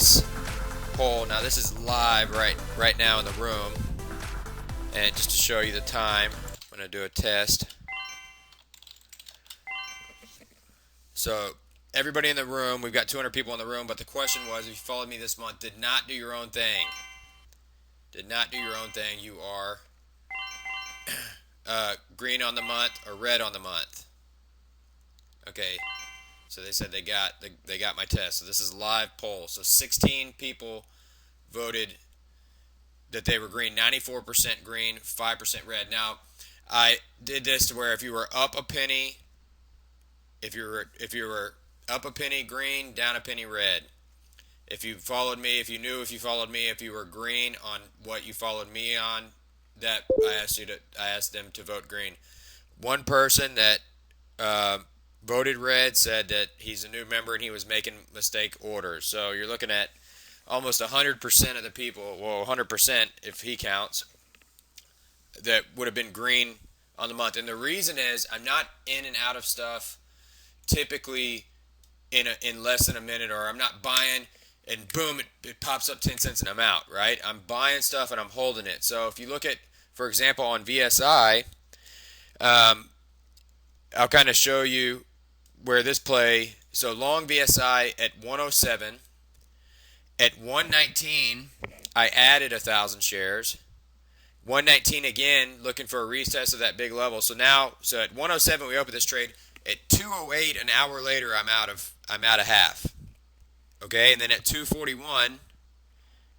this poll. Now this is live right now in the room, and just to show you the time, I'm going to do a test. So everybody in the room, we've got 200 people in the room, but the question was, if you followed me this month, did not do your own thing. Did not do your own thing. You are green on the month or red on the month. Okay, so they said they got my test. So this is a live poll. So 16 people voted that they were green. 94% green, 5% red. Now, I did this to where if you were up a penny, if you were up a penny green, down a penny red. If you followed me, if you followed me, if you were green on what you followed me on, that I asked them to vote green. One person that voted red said that he's a new member and he was making mistake orders. So you're looking at almost 100% of the people, well, 100% if he counts, that would have been green on the month. And the reason is I'm not in and out of stuff typically in less than a minute, or I'm not buying and boom, it pops up 10 cents and I'm out, right? I'm buying stuff and I'm holding it. So if you look at, for example, on VSI, I'll kind of show you where this play. So long VSI at 107. At 119, I added 1,000 shares. 119 again, looking for a retest of that big level. So at 107 we open this trade. At 208, an hour later, I'm out of half. Okay, and then at 241,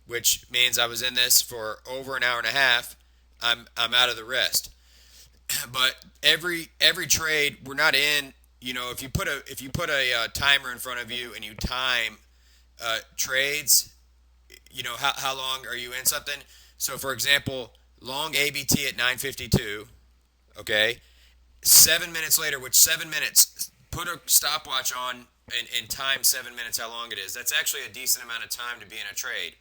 which means I was in this for over an hour and a half, I'm out of the rest. But every trade, we're not in. You know, if you put a timer in front of you and you time trades, you know how long are you in something. So for example, long ABT at 9:52. Okay, 7 minutes later, which 7 minutes, put a stopwatch on and time 7 minutes how long it is. That's actually a decent amount of time to be in a trade.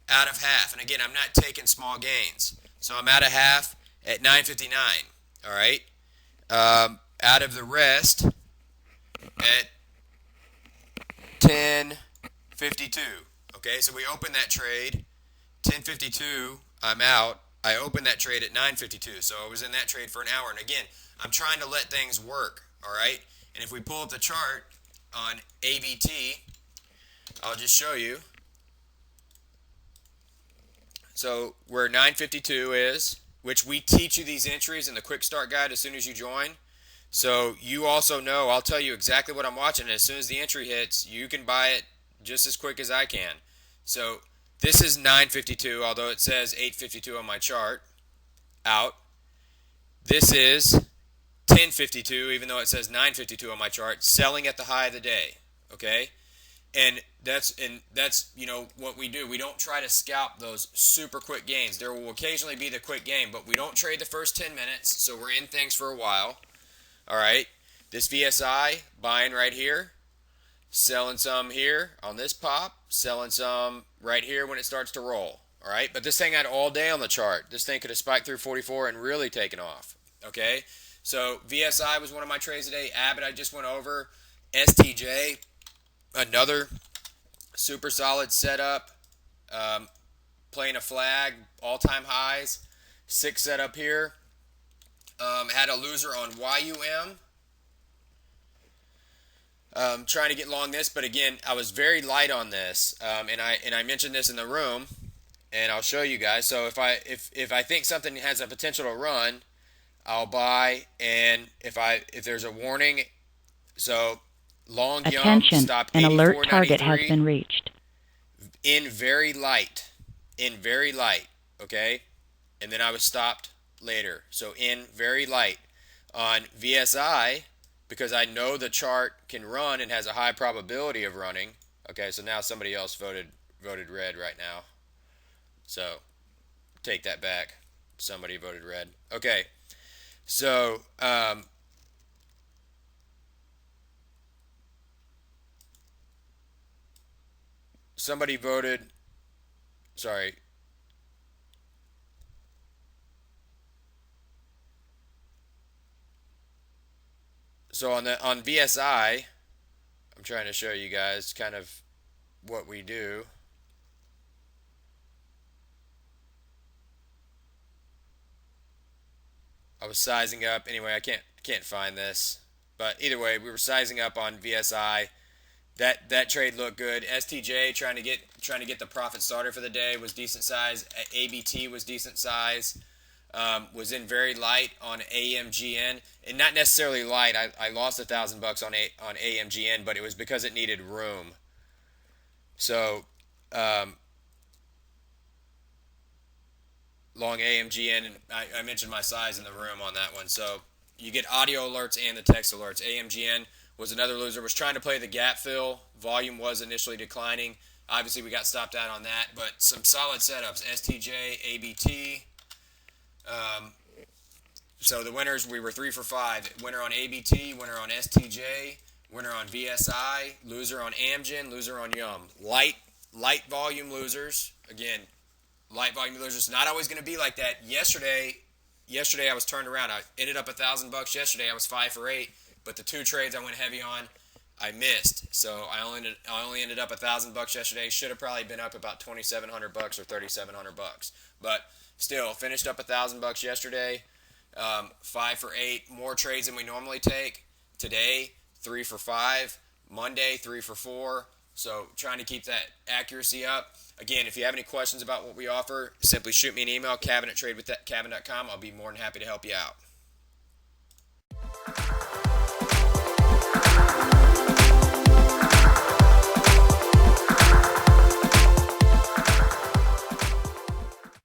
Out of half, and again, I'm not taking small gains, so I'm out of half at 9:59. All right, out of the rest at 10:52. Okay, so we open that trade 10:52. I'm out. I opened that trade at 9:52, so I was in that trade for an hour. And again, I'm trying to let things work. All right, and if we pull up the chart on ABT, I'll just show you. So where 9:52 is, which we teach you these entries in the quick start guide as soon as you join. So you also know, I'll tell you exactly what I'm watching, and as soon as the entry hits, you can buy it just as quick as I can. So this is 9:52, although it says 8:52 on my chart, out. This is 10:52, even though it says 9:52 on my chart, selling at the high of the day, okay? And that's you know what we do. We don't try to scalp those super quick gains. There will occasionally be the quick gain, but we don't trade the first 10 minutes, so we're in things for a while. All right, this VSI, buying right here, selling some here on this pop, selling some right here when it starts to roll. All right, but this thing had all day on the chart. This thing could have spiked through 44 and really taken off. Okay, so VSI was one of my trades today. Abbott I just went over. STJ, another super solid setup. Playing a flag, all-time highs. 6 setup here. Had a loser on YUM. Trying to get long this, but again, I was very light on this, and I mentioned this in the room, and I'll show you guys. So if I think something has a potential to run, I'll buy, and if there's a warning, so long Yum Attention, stop an alert target has 84.93 been reached. in very light, okay, and then I was stopped later. So in very light on VSI, because I know the chart can run and has a high probability of running. Okay, so now somebody else voted red right now. So take that back. Somebody voted red. Okay, so somebody voted. Sorry. So on VSI, I'm trying to show you guys kind of what we do. I was sizing up. Anyway, I can't find this, but either way, we were sizing up on VSI. That trade looked good. STJ trying to get the profit starter for the day was decent size. ABT was decent size. Was in very light on AMGN, and not necessarily light. I lost $1,000 on AMGN, but it was because it needed room. So long AMGN, and I mentioned my size in the room on that one. So you get audio alerts and the text alerts. AMGN was another loser. Was trying to play the gap fill. Volume was initially declining. Obviously, we got stopped out on that, but some solid setups. STJ, ABT. Um, so the winners, we were 3 for 5. Winner on ABT, winner on STJ, winner on VSI, loser on Amgen, loser on Yum. Light volume losers. Again, light volume losers. Not always going to be like that. Yesterday I was turned around. I ended up $1,000 yesterday. I was 5 for 8, but the 2 trades I went heavy on, I missed. So I only ended up $1,000 yesterday. Should have probably been up about $2,700 or $3,700, but still finished up $1,000 yesterday. 5 for 8, more trades than we normally take. Today, 3 for 5. Monday, 3 for 4. So trying to keep that accuracy up. Again, if you have any questions about what we offer, simply shoot me an email, Kavan@tradewithkavan.com. I'll be more than happy to help you out.